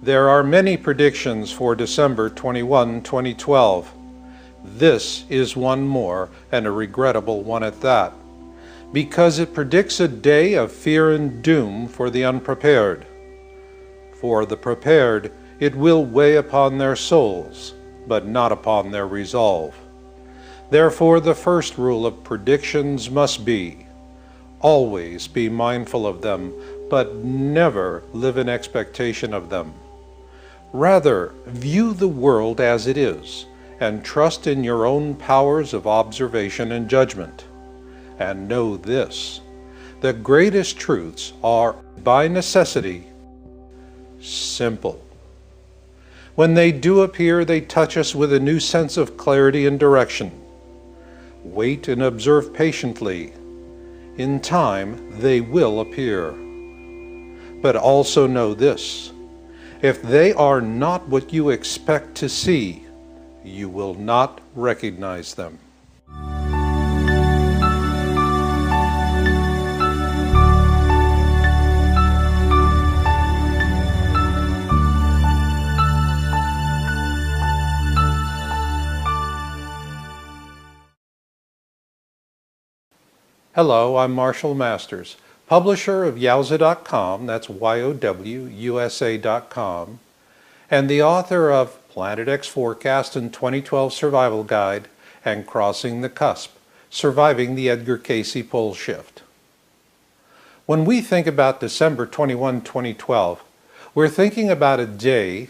There are many predictions for December 21, 2012. This is one more, and a regrettable one at that, because it predicts a day of fear and doom for the unprepared. For the prepared, it will weigh upon their souls, but not upon their resolve. Therefore, the first rule of predictions must be, always be mindful of them, but never live in expectation of them. Rather, view the world as it is, and trust in your own powers of observation and judgment. And know this, the greatest truths are, by necessity, simple. When they do appear, they touch us with a new sense of clarity and direction. Wait and observe patiently. In time, they will appear. But also know this, if they are not what you expect to see, you will not recognize them. Hello, I'm Marshall Masters, publisher of Yowza.com, that's YOWUSA.com, and the author of Planet X Forecast and 2012 Survival Guide and Crossing the Cusp, Surviving the Edgar Cayce Pole Shift. When we think about December 21, 2012, we're thinking about a day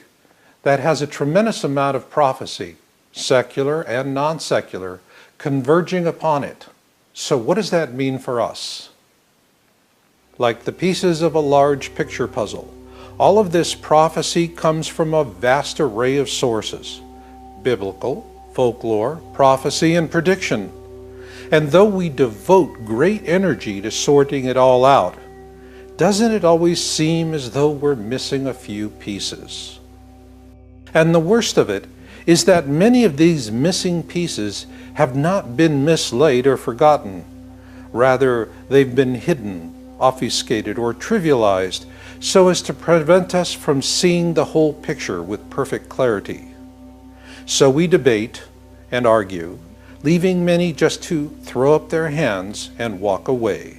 that has a tremendous amount of prophecy, secular and non-secular, converging upon it. So what does that mean for us? Like the pieces of a large picture puzzle, all of this prophecy comes from a vast array of sources: biblical, folklore, prophecy, and prediction. And though we devote great energy to sorting it all out, doesn't it always seem as though we're missing a few pieces? And the worst of it is that many of these missing pieces have not been mislaid or forgotten. Rather, they've been hidden, obfuscated, or trivialized so as to prevent us from seeing the whole picture with perfect clarity. So we debate and argue, leaving many just to throw up their hands and walk away.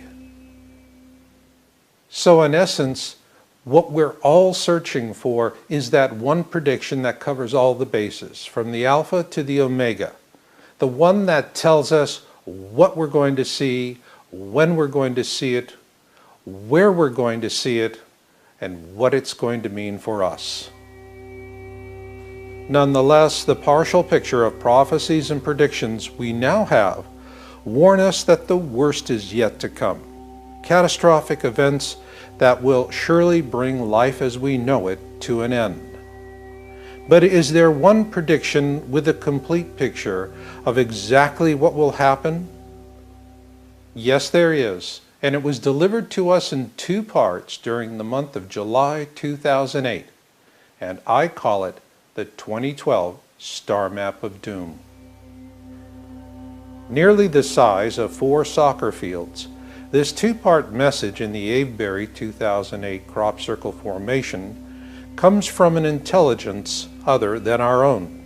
So in essence, what we're all searching for is that one prediction that covers all the bases, from the alpha to the omega. The one that tells us what we're going to see, when we're going to see it, where we're going to see it, and what it's going to mean for us. Nonetheless, the partial picture of prophecies and predictions we now have warn us that the worst is yet to come. Catastrophic events that will surely bring life as we know it to an end. But is there one prediction with a complete picture of exactly what will happen? Yes, there is, and it was delivered to us in two parts during the month of July 2008, and I call it the 2012 Star Map of Doom. Nearly the size of 4 soccer fields, this two-part message in the Avebury 2008 crop circle formation comes from an intelligence other than our own.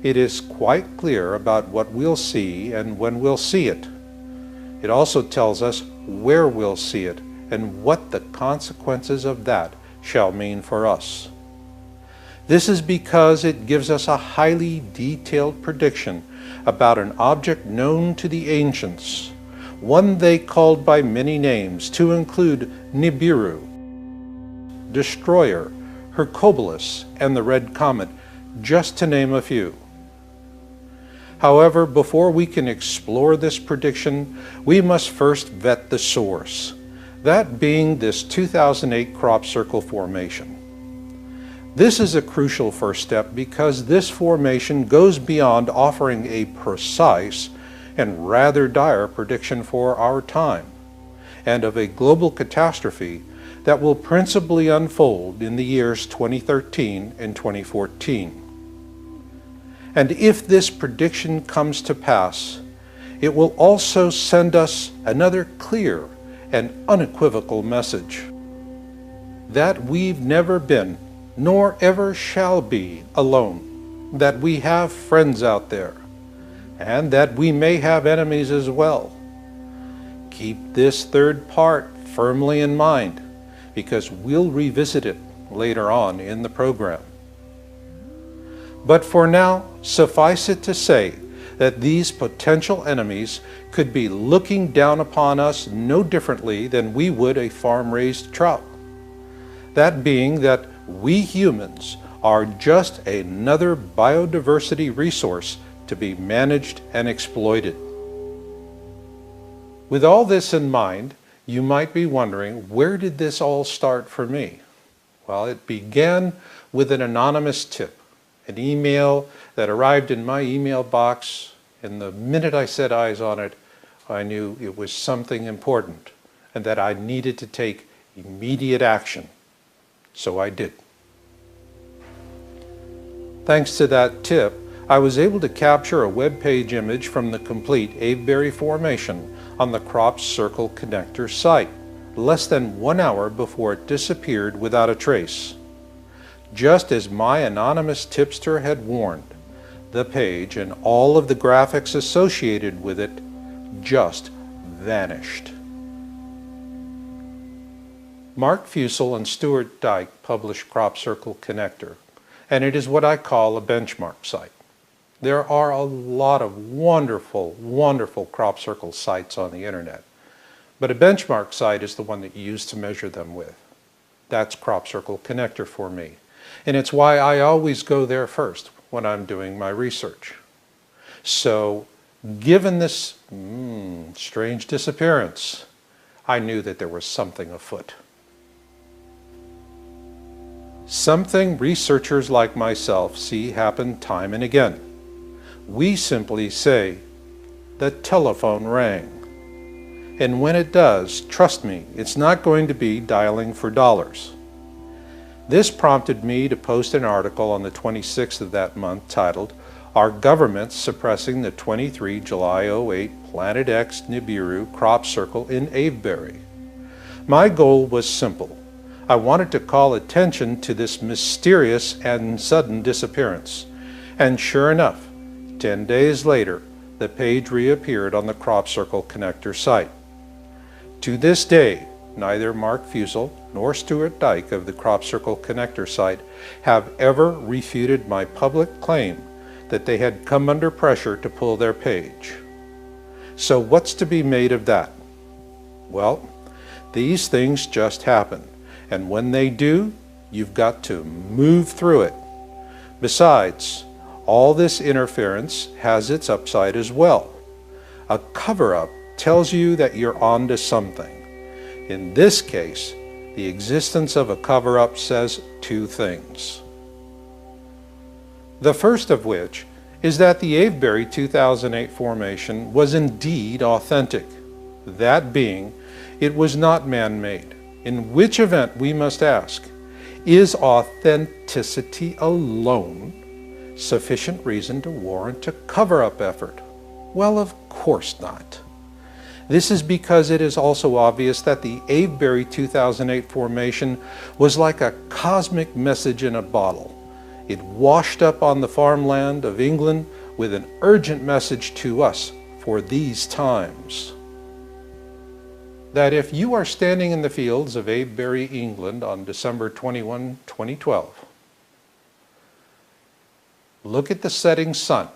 It is quite clear about what we'll see and when we'll see it. It also tells us where we'll see it and what the consequences of that shall mean for us. This is because it gives us a highly detailed prediction about an object known to the ancients, one they called by many names to include Nibiru, Destroyer, Hercules, and the Red Comet, just to name a few. However, before we can explore this prediction, we must first vet the source, that being this 2008 crop circle formation. This is a crucial first step because this formation goes beyond offering a precise and rather dire prediction for our time, and of a global catastrophe that will principally unfold in the years 2013 and 2014. And if this prediction comes to pass, it will also send us another clear and unequivocal message that we've never been, nor ever shall be alone, that we have friends out there, and that we may have enemies as well. Keep this third part firmly in mind, because we'll revisit it later on in the program. But for now, suffice it to say that these potential enemies could be looking down upon us no differently than we would a farm-raised trout. That being that we humans are just another biodiversity resource to be managed and exploited. With all this in mind, you might be wondering, where did this all start for me? Well, it began with an anonymous tip, an email that arrived in my email box, and the minute I set eyes on it, I knew it was something important and that I needed to take immediate action. So I did. Thanks to that tip, I was able to capture a web page image from the complete Avebury Formation on the Crop Circle Connector site, less than 1 hour before it disappeared without a trace. Just as my anonymous tipster had warned, the page and all of the graphics associated with it just vanished. Mark Fusel and Stuart Dyke published Crop Circle Connector, and it is what I call a benchmark site. There are a lot of wonderful, wonderful crop circle sites on the internet, but a benchmark site is the one that you use to measure them with. That's Crop Circle Connector for me, and it's why I always go there first when I'm doing my research. So, given this strange disappearance, I knew that there was something afoot. Something researchers like myself see happen time and again. We simply say, the telephone rang. And when it does, trust me, it's not going to be dialing for dollars. This prompted me to post an article on the 26th of that month titled, "Are Governments Suppressing the 23 July 08 Planet X Nibiru Crop Circle in Avebury?" My goal was simple. I wanted to call attention to this mysterious and sudden disappearance. And sure enough, 10 days later, the page reappeared on the Crop Circle Connector site. To this day, neither Mark Fusel nor Stuart Dyke of the Crop Circle Connector site have ever refuted my public claim that they had come under pressure to pull their page. So what's to be made of that? Well, these things just happen, and when they do, you've got to move through it. Besides, all this interference has its upside as well. A cover-up tells you that you're onto something. In this case, the existence of a cover-up says two things. The first of which is that the Avebury 2008 formation was indeed authentic. That being, it was not man-made. In which event we must ask, is authenticity alone sufficient reason to warrant a cover-up effort? Well, of course not. This is because it is also obvious that the Avebury 2008 formation was like a cosmic message in a bottle. It washed up on the farmland of England with an urgent message to us for these times. That if you are standing in the fields of Avebury, England on December 21, 2012, look at the setting sun,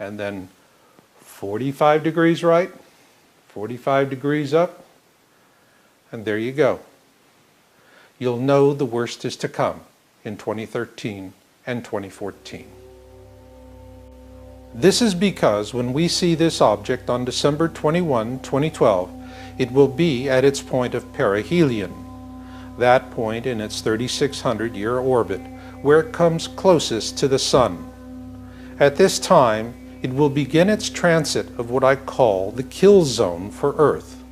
and then 45 degrees right, 45 degrees up, and there you go. You'll know the worst is to come in 2013 and 2014. This is because when we see this object on December 21, 2012, it will be at its point of perihelion, that point in its 3,600-year orbit where it comes closest to the Sun. At this time, it will begin its transit of what I call the kill zone for Earth.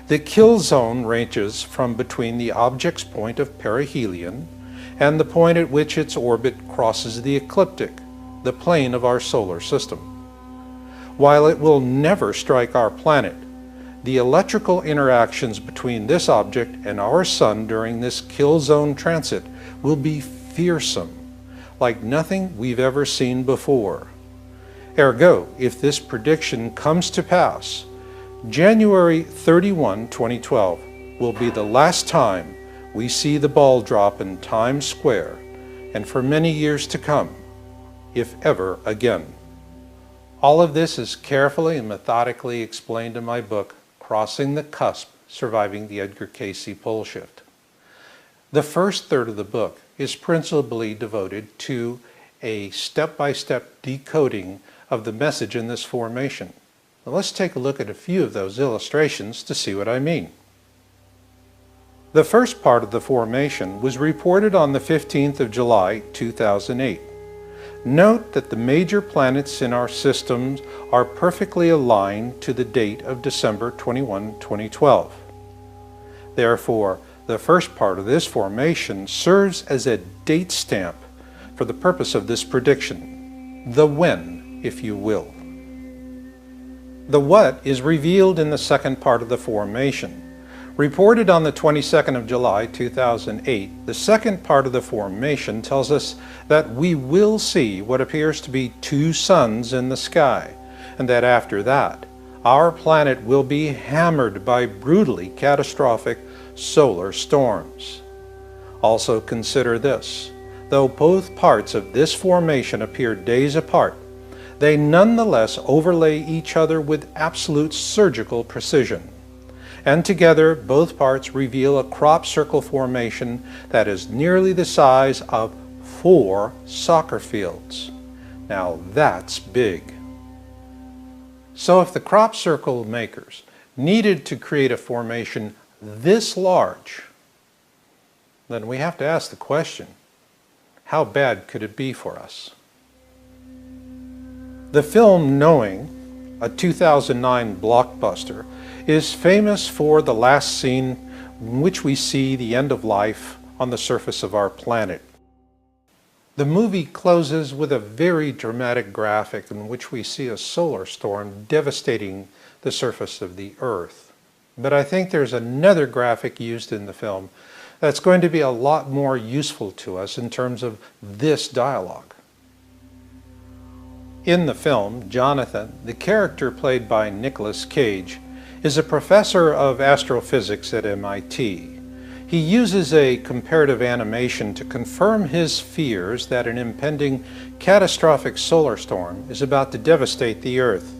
The kill zone ranges from between the object's point of perihelion and the point at which its orbit crosses the ecliptic, the plane of our solar system. While it will never strike our planet, the electrical interactions between this object and our Sun during this kill zone transit will be fearsome, like nothing we've ever seen before. Ergo, if this prediction comes to pass, January 31, 2012 will be the last time we see the ball drop in Times Square, and for many years to come, if ever again. All of this is carefully and methodically explained in my book, Crossing the Cusp, Surviving the Edgar Cayce Pole Shift. The first third of the book is principally devoted to a step-by-step decoding of the message in this formation. Now let's take a look at a few of those illustrations to see what I mean. The first part of the formation was reported on the 15th of July, 2008. Note that the major planets in our systems are perfectly aligned to the date of December 21, 2012. Therefore, the first part of this formation serves as a date stamp for the purpose of this prediction, the when, if you will. The what is revealed in the second part of the formation. Reported on the 22nd of July 2008, the second part of the formation tells us that we will see what appears to be two suns in the sky, and that after that, our planet will be hammered by brutally catastrophic solar storms. Also consider this: though both parts of this formation appear days apart, they nonetheless overlay each other with absolute surgical precision. And together, both parts reveal a crop circle formation that is nearly the size of 4 soccer fields. Now that's big. So if the crop circle makers needed to create a formation this large, then we have to ask the question, how bad could it be for us? The film Knowing, a 2009 blockbuster, is famous for the last scene in which we see the end of life on the surface of our planet. The movie closes with a very dramatic graphic in which we see a solar storm devastating the surface of the Earth. But I think there's another graphic used in the film that's going to be a lot more useful to us in terms of this dialogue. In the film, Jonathan, the character played by Nicolas Cage, is a professor of astrophysics at MIT. He uses a comparative animation to confirm his fears that an impending catastrophic solar storm is about to devastate the Earth.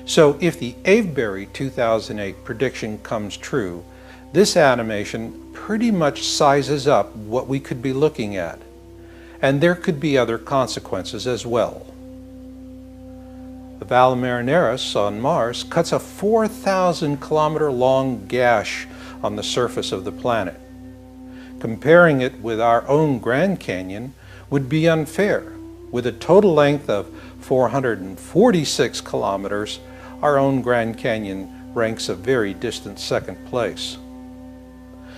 So if the Avebury 2008 prediction comes true, this animation pretty much sizes up what we could be looking at. And there could be other consequences as well. The Val Marineris on Mars cuts a 4,000-kilometer long gash on the surface of the planet. Comparing it with our own Grand Canyon would be unfair. With a total length of 446 kilometers, our own Grand Canyon ranks a very distant second place.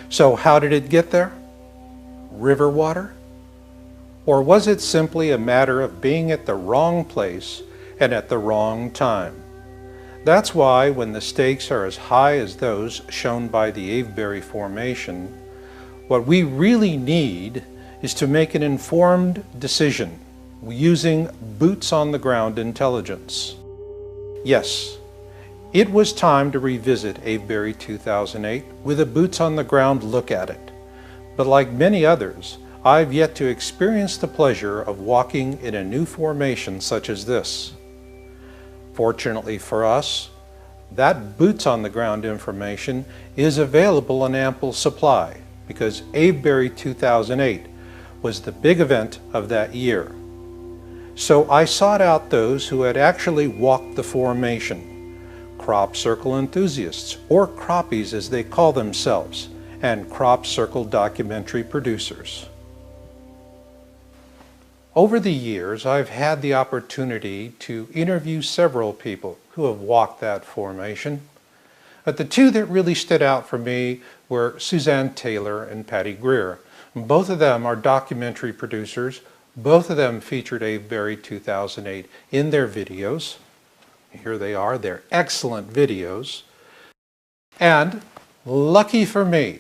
So how did it get there? River water? Or was it simply a matter of being at the wrong place and at the wrong time? That's why when the stakes are as high as those shown by the Avebury formation, what we really need is to make an informed decision using boots-on-the-ground intelligence. Yes, it was time to revisit Avebury 2008 with a boots-on-the-ground look at it. But like many others, I've yet to experience the pleasure of walking in a new formation such as this. Fortunately for us, that boots-on-the-ground information is available in ample supply because Avebury 2008 was the big event of that year. So I sought out those who had actually walked the formation, crop circle enthusiasts, or croppies as they call themselves, and crop circle documentary producers. Over the years, I've had the opportunity to interview several people who have walked that formation. But the two that really stood out for me were Suzanne Taylor and Patty Greer. Both of them are documentary producers. Both of them featured Avebury 2008 in their videos. Here they are, they're excellent videos. And lucky for me,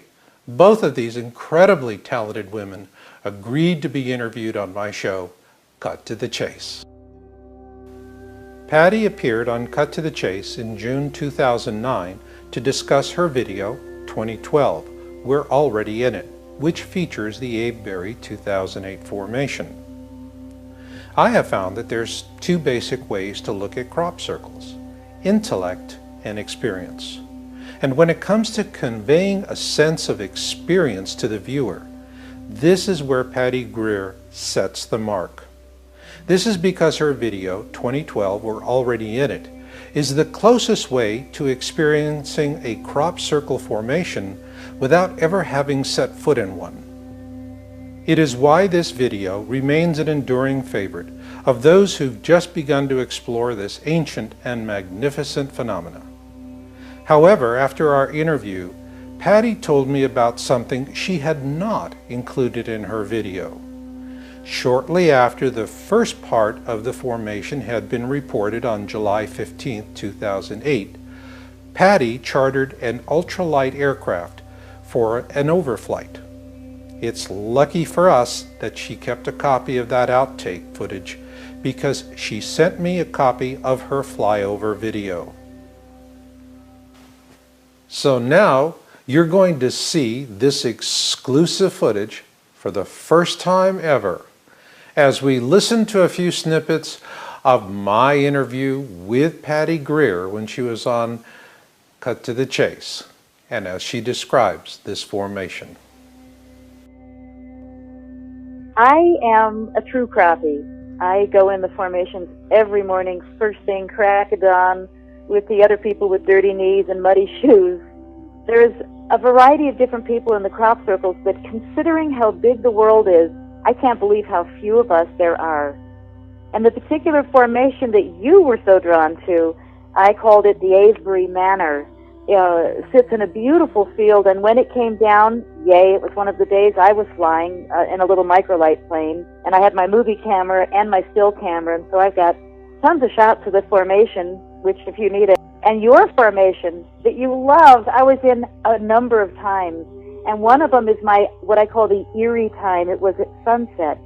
Both of these incredibly talented women agreed to be interviewed on my show, Cut to the Chase. Patty appeared on Cut to the Chase in June 2009 to discuss her video, 2012, We're Already in It, which features the Avebury 2008 formation. I have found that there's two basic ways to look at crop circles, intellect and experience. And when it comes to conveying a sense of experience to the viewer, this is where Patty Greer sets the mark. This is because her video, 2012, We're Already in It, is the closest way to experiencing a crop circle formation without ever having set foot in one. It is why this video remains an enduring favorite of those who've just begun to explore this ancient and magnificent phenomena. However, after our interview, Patty told me about something she had not included in her video. Shortly after the first part of the formation had been reported on July 15, 2008, Patty chartered an ultralight aircraft for an overflight. It's lucky for us that she kept a copy of that outtake footage because she sent me a copy of her flyover video. So now you're going to see this exclusive footage for the first time ever as we listen to a few snippets of my interview with Patty Greer when she was on Cut to the Chase, and as she describes this formation. I am a true crappie. I go in the formations every morning, first thing, crack of dawn, with the other people with dirty knees and muddy shoes. There's a variety of different people in the crop circles, but considering how big the world is, I can't believe how few of us there are. And the particular formation that you were so drawn to, I called it the Avebury Manor. Sits in a beautiful field, and when it came down, yay, it was one of the days I was flying in a little microlight plane, and I had my movie camera and my still camera, and so I've got tons of shots of the formation, which if you need it. And your formation that you loved, I was in a number of times, and one of them is my, what I call the eerie time. It was at sunset,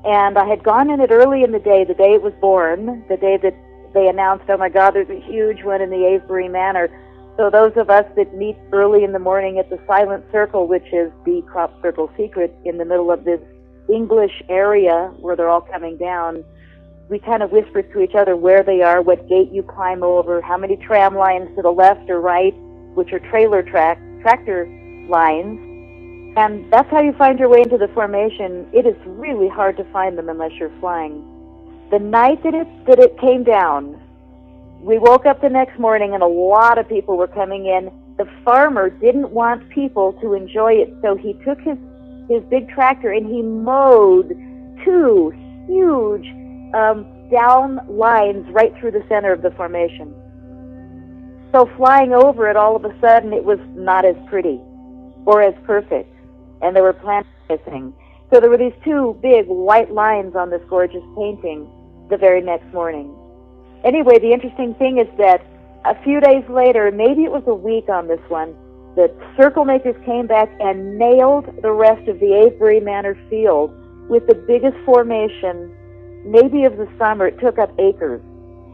and I had gone in it early in the day it was born, the day that they announced, oh my God, there's a huge one in the Avebury Manor. So those of us that meet early in the morning at the Silent Circle, which is the crop circle secret in the middle of this English area where they're all coming down, we kind of whisper to each other where they are, what gate you climb over, how many tram lines to the left or right, which are tractor lines. And that's how you find your way into the formation. It is really hard to find them unless you're flying. The night that it came down, we woke up the next morning and a lot of people were coming in. The farmer didn't want people to enjoy it, so he took his big tractor and he mowed two huge down lines right through the center of the formation. So flying over it, all of a sudden, it was not as pretty or as perfect, and there were plants missing. So there were these two big white lines on this gorgeous painting the very next morning. Anyway, the interesting thing is that a few days later, maybe it was a week on this one, the circle makers came back and nailed the rest of the Avebury Manor field with the biggest formation, maybe of the summer. It took up acres.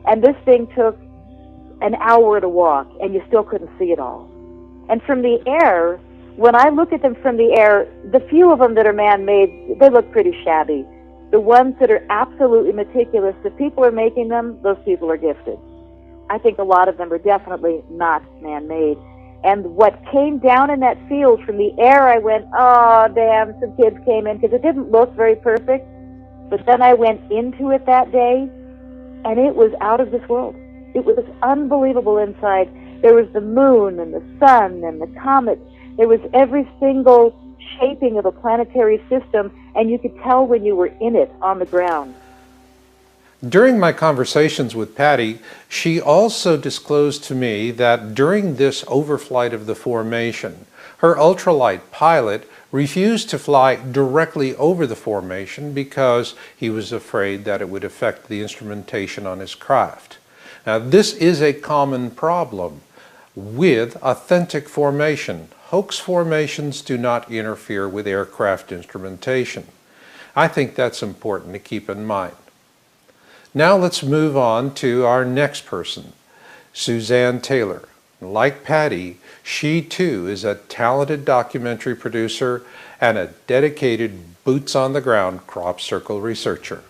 And this thing took an hour to walk, and you still couldn't see it all. And from the air, when I look at them from the air, the few of them that are man-made, they look pretty shabby. The ones that are absolutely meticulous, if people are making them, those people are gifted. I think a lot of them are definitely not man-made. And what came down in that field from the air, I went, oh, damn, some kids came in, because it didn't look very perfect. But then I went into it that day, and it was out of this world. It was unbelievable inside. There was the moon and the sun and the comets. There was every single shaping of a planetary system, and you could tell when you were in it on the ground. During my conversations with Patty, she also disclosed to me that during this overflight of the formation, her ultralight pilot refused to fly directly over the formation because he was afraid that it would affect the instrumentation on his craft. Now, this is a common problem with authentic formation. Hoax formations do not interfere with aircraft instrumentation. I think that's important to keep in mind. Now let's move on to our next person, Suzanne Taylor. Like Patty, she too is a talented documentary producer and a dedicated boots-on-the-ground crop circle researcher.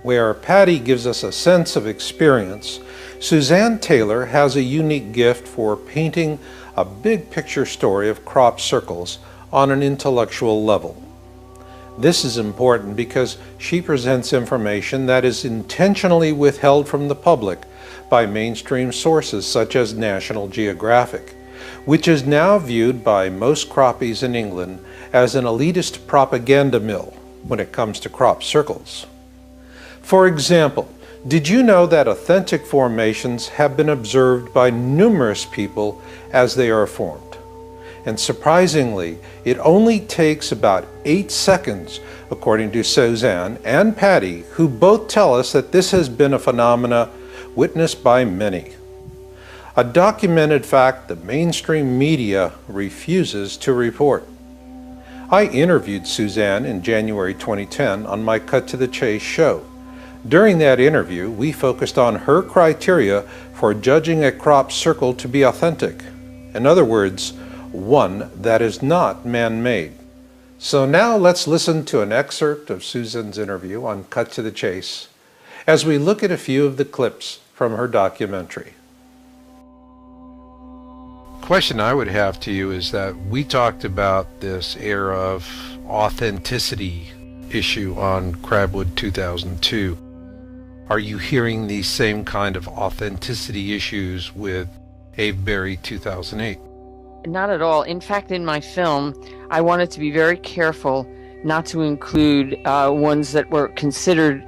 Where Patty gives us a sense of experience, Suzanne Taylor has a unique gift for painting a big picture story of crop circles on an intellectual level. This is important because she presents information that is intentionally withheld from the public by mainstream sources such as National Geographic, which is now viewed by most croppies in England as an elitist propaganda mill when it comes to crop circles. For example, did you know that authentic formations have been observed by numerous people as they are formed? And surprisingly, it only takes about 8 seconds, according to Suzanne and Patty, who both tell us that this has been a phenomena witnessed by many. A documented fact the mainstream media refuses to report. I interviewed Suzanne in January 2010 on my Cut to the Chase show. During that interview, we focused on her criteria for judging a crop circle to be authentic. In other words, one that is not man-made. So now let's listen to an excerpt of Susan's interview on Cut to the Chase as we look at a few of the clips from her documentary. Question I would have to you is that we talked about this era of authenticity issue on Crabwood 2002. Are you hearing these same kind of authenticity issues with Avebury 2008? Not at all. In fact, in my film, I wanted to be very careful not to include ones that were considered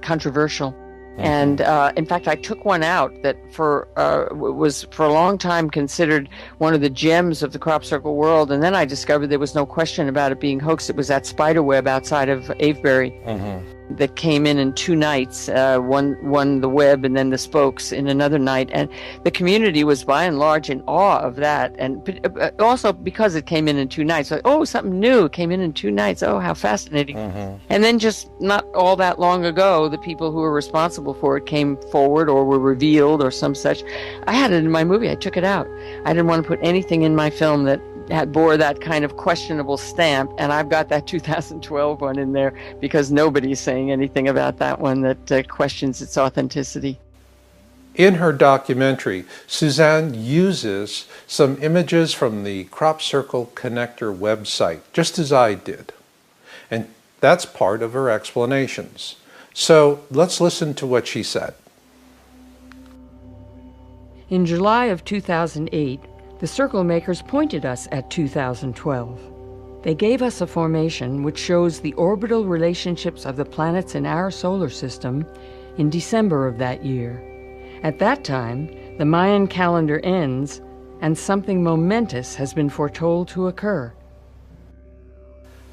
controversial. And in fact, I took one out that was for a long time considered one of the gems of the crop circle world. And then I discovered there was no question about it being hoaxed. It was that spider web outside of Avebury that came in 2 nights, one the web and then the spokes in another night. And the community was by and large in awe of that. And also because it came in 2 nights, like, oh, something new, it came in 2 nights. Oh, how fascinating. And then just not all that long ago, the people who were responsible for it came forward or were revealed or some such. I had it in my movie. I took it out. I didn't want to put anything in my film that bore that kind of questionable stamp, and I've got that 2012 one in there because nobody's saying anything about that one that questions its authenticity. In her documentary, Suzanne uses some images from the Crop Circle Connector website, just as I did. And that's part of her explanations. So let's listen to what she said. In July of 2008, the circle makers pointed us at 2012. They gave us a formation which shows the orbital relationships of the planets in our solar system in December of that year. At that time, the Mayan calendar ends, and something momentous has been foretold to occur.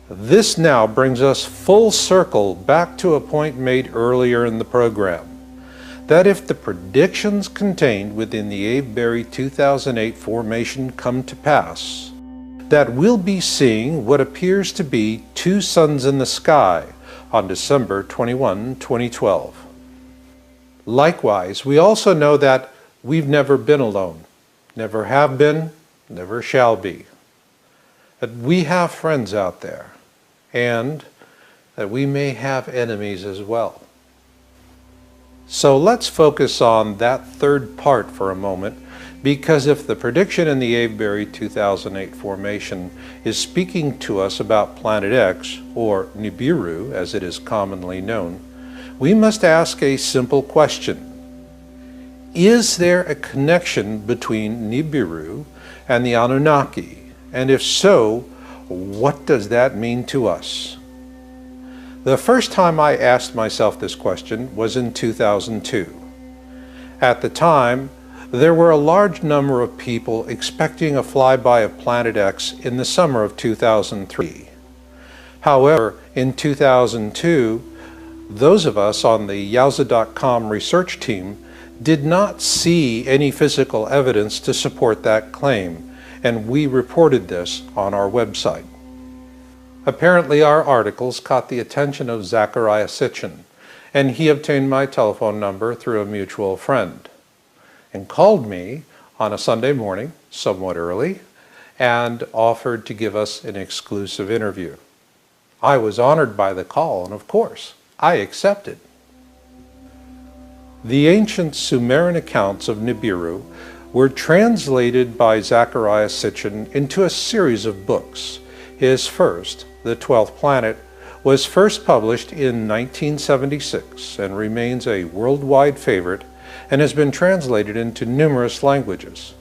This now brings us full circle back to a point made earlier in the program, that if the predictions contained within the Avebury 2008 formation come to pass, that we'll be seeing what appears to be 2 suns in the sky on December 21, 2012. Likewise, we also know that we've never been alone, never have been, never shall be, that we have friends out there, and that we may have enemies as well. So let's focus on that third part for a moment, because if the prediction in the Avebury 2008 formation is speaking to us about Planet X, or Nibiru as it is commonly known, we must ask a simple question. Is there a connection between Nibiru and the Anunnaki? And if so, what does that mean to us? The first time I asked myself this question was in 2002. At the time, there were a large number of people expecting a flyby of Planet X in the summer of 2003. However, in 2002, those of us on the Yowza.com research team did not see any physical evidence to support that claim, and we reported this on our website. Apparently our articles caught the attention of Zecharia Sitchin, and he obtained my telephone number through a mutual friend, and called me on a Sunday morning, somewhat early, and offered to give us an exclusive interview. I was honored by the call, and of course, I accepted. The ancient Sumerian accounts of Nibiru were translated by Zecharia Sitchin into a series of books. His first, The 12th Planet, was first published in 1976 and remains a worldwide favorite and has been translated into numerous languages.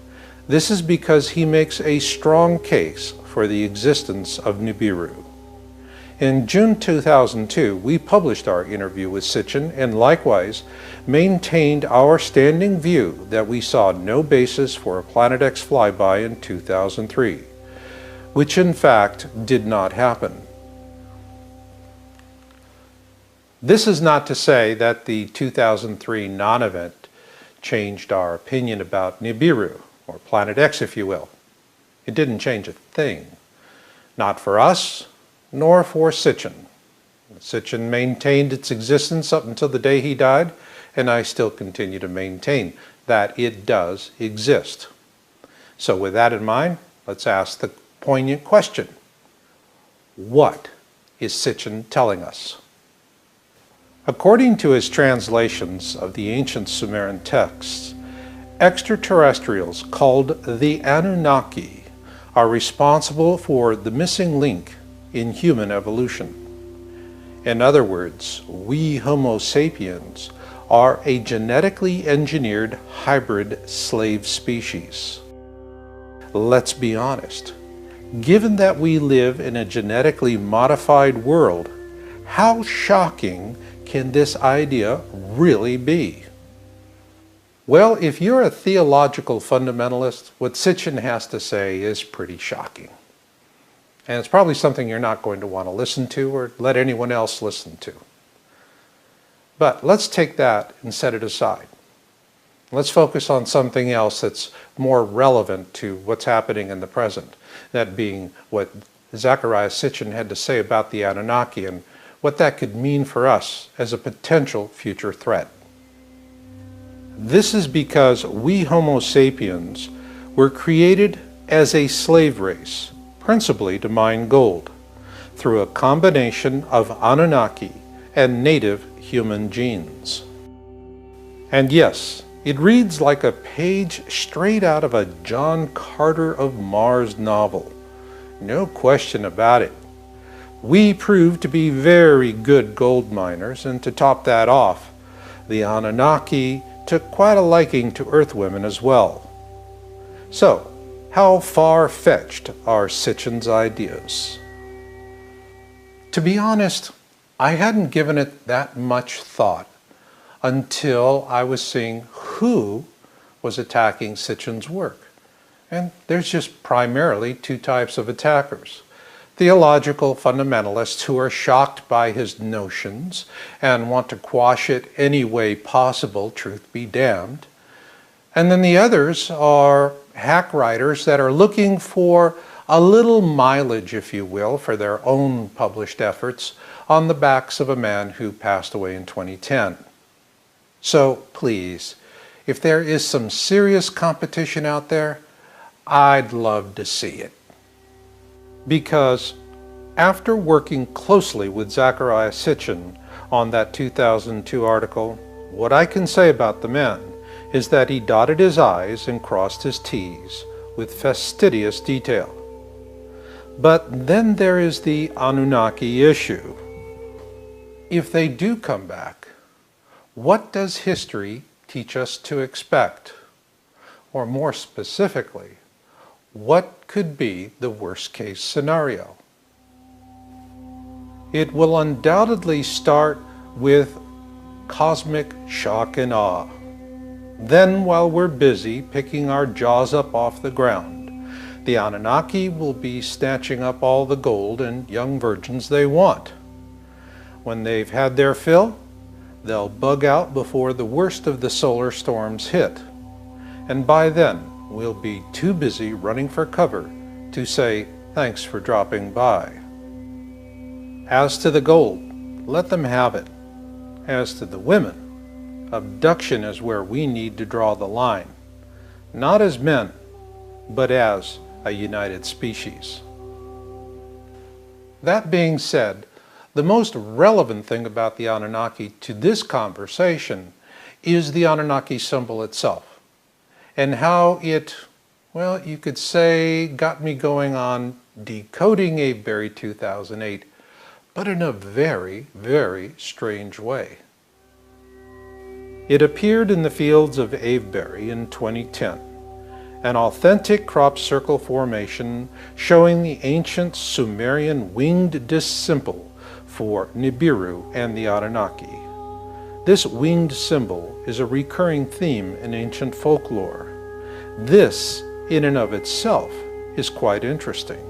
This is because he makes a strong case for the existence of Nibiru. In June 2002, we published our interview with Sitchin and likewise maintained our standing view that we saw no basis for a Planet X flyby in 2003, which in fact did not happen. This is not to say that the 2003 non-event changed our opinion about Nibiru, or Planet X if you will. It didn't change a thing. Not for us, nor for Sitchin. Sitchin maintained its existence up until the day he died, and I still continue to maintain that it does exist. So with that in mind, let's ask the poignant question. What is Sitchin telling us? According to his translations of the ancient Sumerian texts, extraterrestrials called the Anunnaki are responsible for the missing link in human evolution. In other words, we Homo sapiens are a genetically engineered hybrid slave species. Let's be honest. Given that we live in a genetically modified world, how shocking can this idea really be? Well, if you're a theological fundamentalist, what Sitchin has to say is pretty shocking. And it's probably something you're not going to want to listen to or let anyone else listen to. But let's take that and set it aside. Let's focus on something else that's more relevant to what's happening in the present, that being what Zecharia Sitchin had to say about the Anunnaki and what that could mean for us as a potential future threat. This is because we Homo sapiens were created as a slave race, principally to mine gold, through a combination of Anunnaki and native human genes. And yes, it reads like a page straight out of a John Carter of Mars novel. No question about it. We proved to be very good gold miners, and to top that off, the Anunnaki took quite a liking to Earth women as well. So, how far-fetched are Sitchin's ideas? To be honest, I hadn't given it that much thought until I was seeing who was attacking Sitchin's work. And there's just primarily two types of attackers. Theological fundamentalists who are shocked by his notions and want to quash it any way possible, truth be damned. And then the others are hack writers that are looking for a little mileage, if you will, for their own published efforts on the backs of a man who passed away in 2010. So please, if there is some serious competition out there, I'd love to see it. Because after working closely with Zecharia Sitchin on that 2002 article, what I can say about the man is that he dotted his I's and crossed his T's with fastidious detail. But then there is the Anunnaki issue. If they do come back, what does history teach us to expect? Or more specifically, what could be the worst-case scenario? It will undoubtedly start with cosmic shock and awe. Then, while we're busy picking our jaws up off the ground, the Anunnaki will be snatching up all the gold and young virgins they want. When they've had their fill, they'll bug out before the worst of the solar storms hit. And by then, we'll be too busy running for cover to say thanks for dropping by. As to the gold, let them have it. As to the women, abduction is where we need to draw the line. Not as men, but as a united species. That being said, the most relevant thing about the Anunnaki to this conversation is the Anunnaki symbol itself, and how it, well, you could say, got me going on decoding Avebury 2008, but in a very, very strange way. It appeared in the fields of Avebury in 2010, an authentic crop circle formation showing the ancient Sumerian winged disc symbol for Nibiru and the Anunnaki. This winged symbol is a recurring theme in ancient folklore. This, in and of itself, is quite interesting.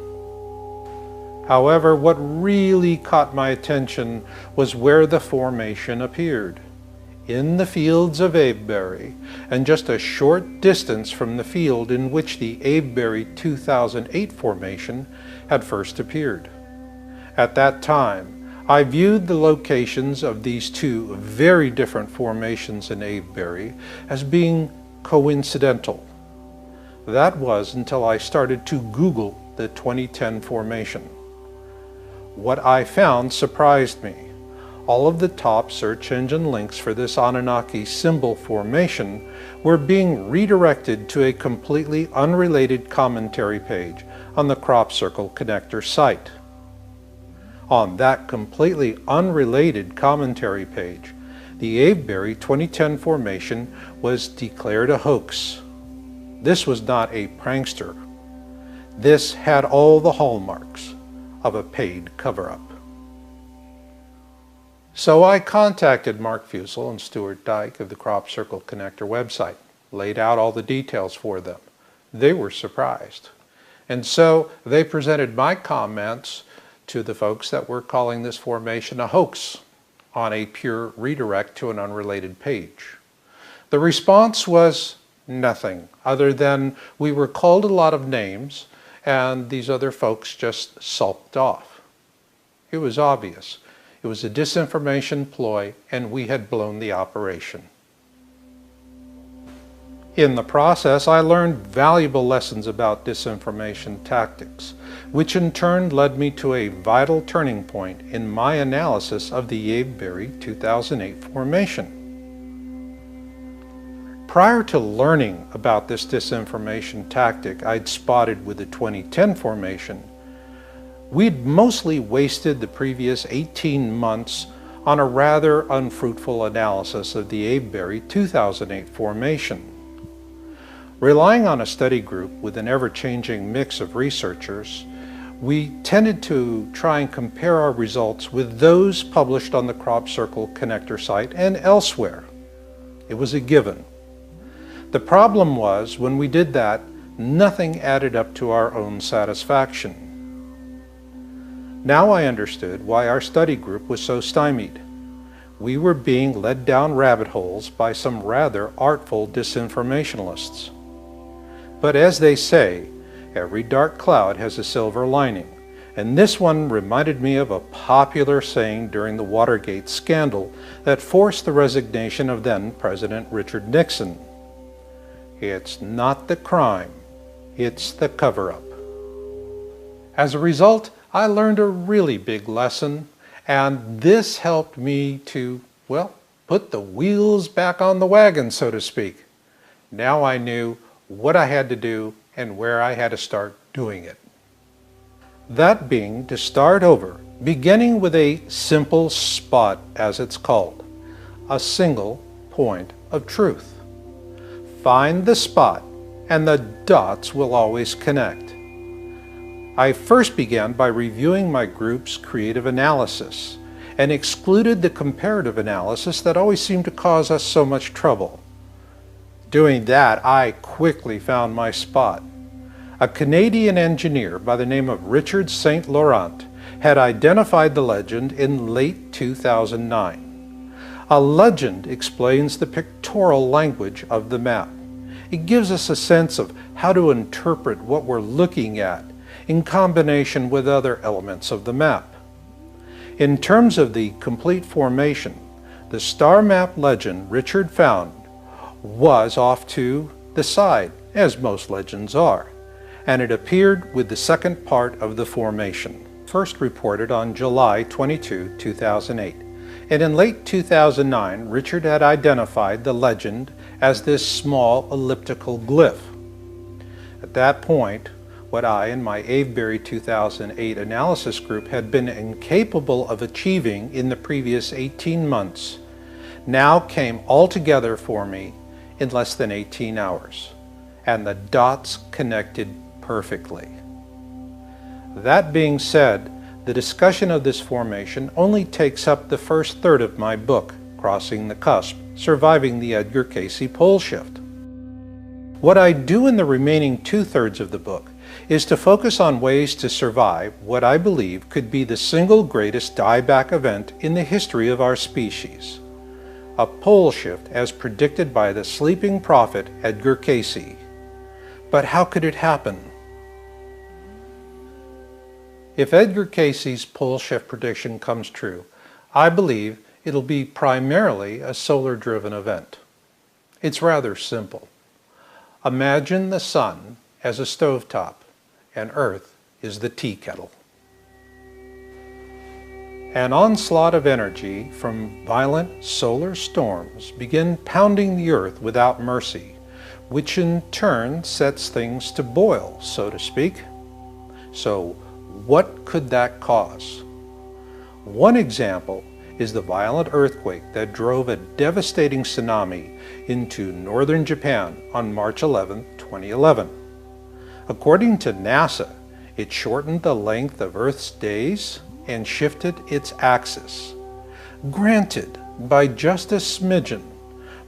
However, what really caught my attention was where the formation appeared. In the fields of Avebury, and just a short distance from the field in which the Avebury 2008 formation had first appeared. At that time, I viewed the locations of these two very different formations in Avebury as being coincidental. That was until I started to Google the 2010 formation. What I found surprised me. All of the top search engine links for this Anunnaki symbol formation were being redirected to a completely unrelated commentary page on the Crop Circle Connector site. On that completely unrelated commentary page, the Avebury 2010 formation was declared a hoax. This was not a prankster. This had all the hallmarks of a paid cover-up. So I contacted Mark Fusel and Stuart Dyke of the Crop Circle Connector website, laid out all the details for them. They were surprised. And so they presented my comments to the folks that were calling this formation a hoax on a pure redirect to an unrelated page. The response was nothing other than we were called a lot of names and these other folks just sulked off. It was obvious. It was a disinformation ploy, and we had blown the operation. In the process, I learned valuable lessons about disinformation tactics, which in turn led me to a vital turning point in my analysis of the Avebury 2008 formation. Prior to learning about this disinformation tactic I'd spotted with the 2010 formation, we'd mostly wasted the previous 18 months on a rather unfruitful analysis of the Avebury 2008 formation. Relying on a study group with an ever-changing mix of researchers, we tended to try and compare our results with those published on the Crop Circle Connector site and elsewhere. It was a given. The problem was, when we did that, nothing added up to our own satisfaction. Now I understood why our study group was so stymied. We were being led down rabbit holes by some rather artful disinformationalists. But as they say, every dark cloud has a silver lining, and this one reminded me of a popular saying during the Watergate scandal that forced the resignation of then President Richard Nixon. It's not the crime, it's the cover-up. As a result, I learned a really big lesson, and this helped me to, well, put the wheels back on the wagon, so to speak. Now I knew what I had to do and where I had to start doing it. That being to start over, beginning with a simple spot, as it's called, a single point of truth. Find the spot, and the dots will always connect. I first began by reviewing my group's creative analysis and excluded the comparative analysis that always seemed to cause us so much trouble. Doing that, I quickly found my spot. A Canadian engineer by the name of Richard St. Laurent had identified the legend in late 2009. A legend explains the pictorial language of the map. It gives us a sense of how to interpret what we're looking at in combination with other elements of the map. In terms of the complete formation, the star map legend Richard found was off to the side, as most legends are, and it appeared with the second part of the formation, first reported on July 22, 2008. And in late 2009, Richard had identified the legend as this small elliptical glyph. At that point, what I and my Avebury 2008 analysis group had been incapable of achieving in the previous 18 months now came all together for me in less than 18 hours, and the dots connected perfectly. That being said, the discussion of this formation only takes up the first third of my book, Crossing the Cusp, Surviving the Edgar Cayce Pole Shift. What I do in the remaining two-thirds of the book is to focus on ways to survive what I believe could be the single greatest dieback event in the history of our species. A pole shift as predicted by the sleeping prophet Edgar Cayce. But how could it happen? If Edgar Cayce's pole shift prediction comes true, I believe it'll be primarily a solar-driven event. It's rather simple. Imagine the sun as a stovetop and Earth is the tea kettle. An onslaught of energy from violent solar storms begin pounding the Earth without mercy, which in turn sets things to boil, so to speak. So, what could that cause? One example is the violent earthquake that drove a devastating tsunami into northern Japan on March 11, 2011. According to NASA, it shortened the length of Earth's days and shifted its axis. Granted, by just a smidgen,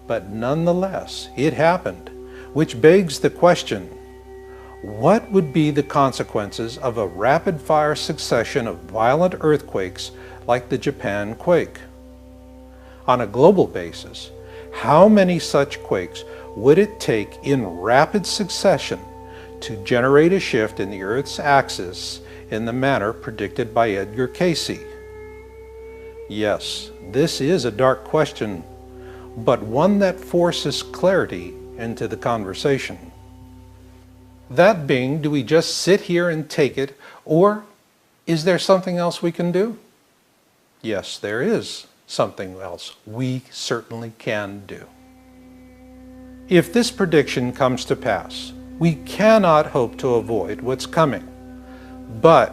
but nonetheless, it happened, which begs the question, what would be the consequences of a rapid-fire succession of violent earthquakes like the Japan quake? On a global basis, how many such quakes would it take in rapid succession to generate a shift in the Earth's axis in the manner predicted by Edgar Cayce? Yes, this is a dark question, but one that forces clarity into the conversation. That being, do we just sit here and take it, or is there something else we can do? Yes, there is something else we certainly can do. If this prediction comes to pass, we cannot hope to avoid what's coming, but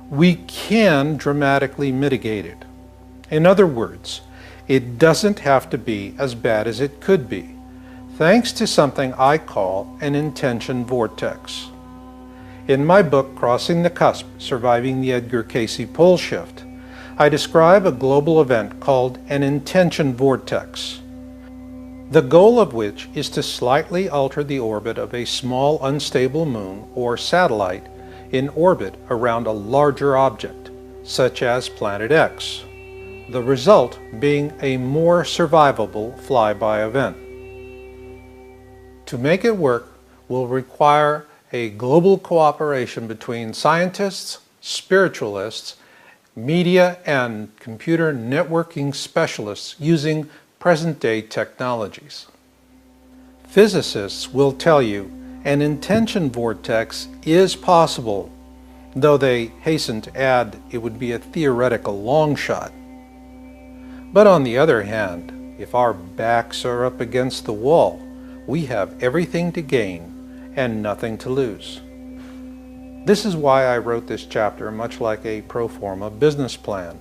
we can dramatically mitigate it. In other words, it doesn't have to be as bad as it could be, thanks to something I call an intention vortex. In my book, Crossing the Cusp, Surviving the Edgar Cayce Pole Shift, I describe a global event called an intention vortex, the goal of which is to slightly alter the orbit of a small unstable moon or satellite in orbit around a larger object, such as Planet X, the result being a more survivable flyby event. To make it work will require a global cooperation between scientists, spiritualists, media, and computer networking specialists using present-day technologies. Physicists will tell you an intention vortex is possible, though they hasten to add it would be a theoretical long shot. But on the other hand, if our backs are up against the wall, we have everything to gain and nothing to lose. This is why I wrote this chapter much like a pro forma business plan,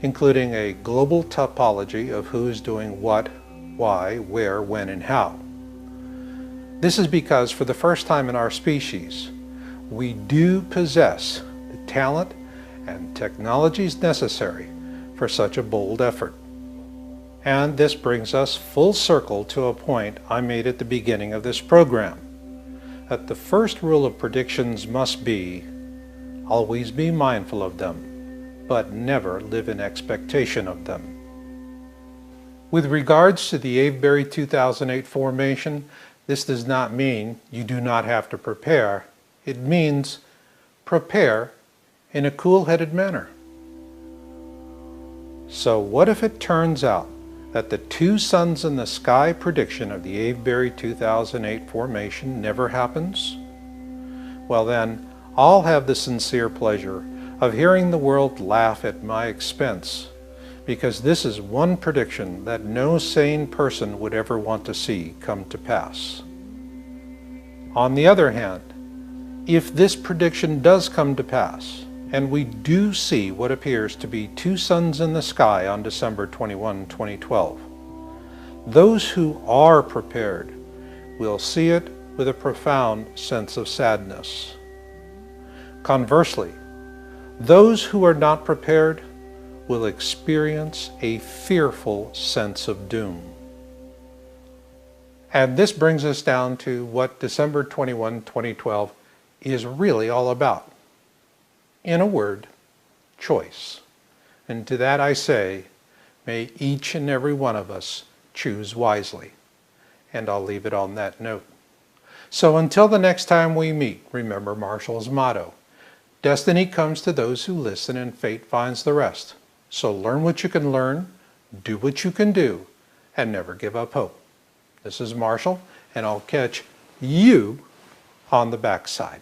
including a global topology of who's doing what, why, where, when, and how. This is because for the first time in our species, we do possess the talent and technologies necessary for such a bold effort. And this brings us full circle to a point I made at the beginning of this program, that the first rule of predictions must be, always be mindful of them, but never live in expectation of them. With regards to the Avebury 2008 formation, this does not mean you do not have to prepare. It means prepare in a cool-headed manner. So what if it turns out that the two suns in the sky prediction of the Avebury 2008 formation never happens? Well then, I'll have the sincere pleasure of hearing the world laugh at my expense, because this is one prediction that no sane person would ever want to see come to pass. On the other hand, if this prediction does come to pass, and we do see what appears to be two suns in the sky on December 21, 2012, those who are prepared will see it with a profound sense of sadness. Conversely, those who are not prepared will experience a fearful sense of doom. And this brings us down to what December 21, 2012 is really all about. In a word, choice. And to that I say, may each and every one of us choose wisely. And I'll leave it on that note. So until the next time we meet, remember Marshall's motto: destiny comes to those who listen and fate finds the rest. So learn what you can learn, do what you can do, and never give up hope. This is Marshall, and I'll catch you on the backside.